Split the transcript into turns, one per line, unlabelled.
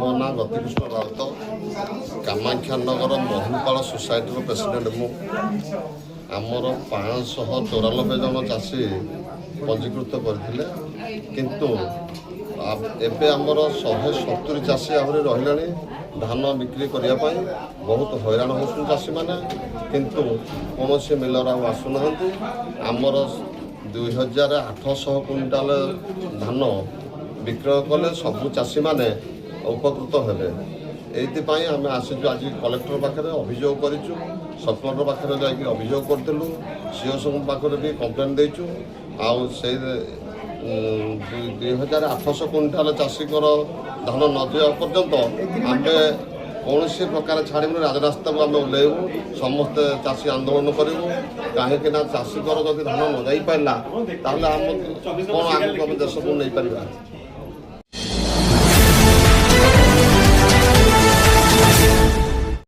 ମୋ ନାଁ ଗତିକୃଷ୍ଣ ରାଉତ କାମାକ୍ଷାନଗର ମୋହନପାଳ ସୋସାଇଟିର ପ୍ରେସିଡେଣ୍ଟ ମୁଁ। ଆମର 594 ଜଣ ଚାଷୀ ପଞ୍ଜୀକୃତ କରିଥିଲେ, କିନ୍ତୁ ଏବେ ଆମର 170 ଚାଷୀ ଆହୁରି ରହିଲେଣି ଧାନ ବିକ୍ରି କରିବା ପାଇଁ। ବହୁତ ହଇରାଣ ହେଉଛନ୍ତି ଚାଷୀମାନେ, କିନ୍ତୁ କୌଣସି ମିଲର ଆଉ ଆସୁନାହାନ୍ତି। ଆମର 2800 କୁଇଣ୍ଟାଲ ଧାନ ବିକ୍ରୟ କଲେ ସବୁ ଚାଷୀମାନେ ଉପକୃତ ହେବେ। ଏଇଥିପାଇଁ ଆମେ ଆସିଛୁ ଆଜି କଲେକ୍ଟର ପାଖରେ ଅଭିଯୋଗ କରିଛୁ, ସବକଲେକ୍ଟର ପାଖରେ ଯାଇକି ଅଭିଯୋଗ କରିଥିଲୁ, ସିଓଙ୍କ ପାଖରେ ବି କମ୍ପ୍ଲେନ୍ ଦେଇଛୁ। ଆଉ ସେଇ 2800 କୁଇଣ୍ଟାଲ ଚାଷୀଙ୍କର ଧାନ ନ ଦେବା ପର୍ଯ୍ୟନ୍ତ ଆମେ କୌଣସି ପ୍ରକାର ଛାଡ଼ିବୁନି, ରାଜରାସ୍ତାକୁ ଆମେ ଓହ୍ଲାଇବୁ, ସମସ୍ତେ ଚାଷୀ ଆନ୍ଦୋଳନ କରିବୁ। କାହିଁକିନା ଚାଷୀଙ୍କର ଯଦି ଧାନ ନ ଯାଇପାରିଲା ତାହେଲେ ଆମ କ'ଣ ଆଗକୁ ଆମେ ଦେଶକୁ ନେଇପାରିବା।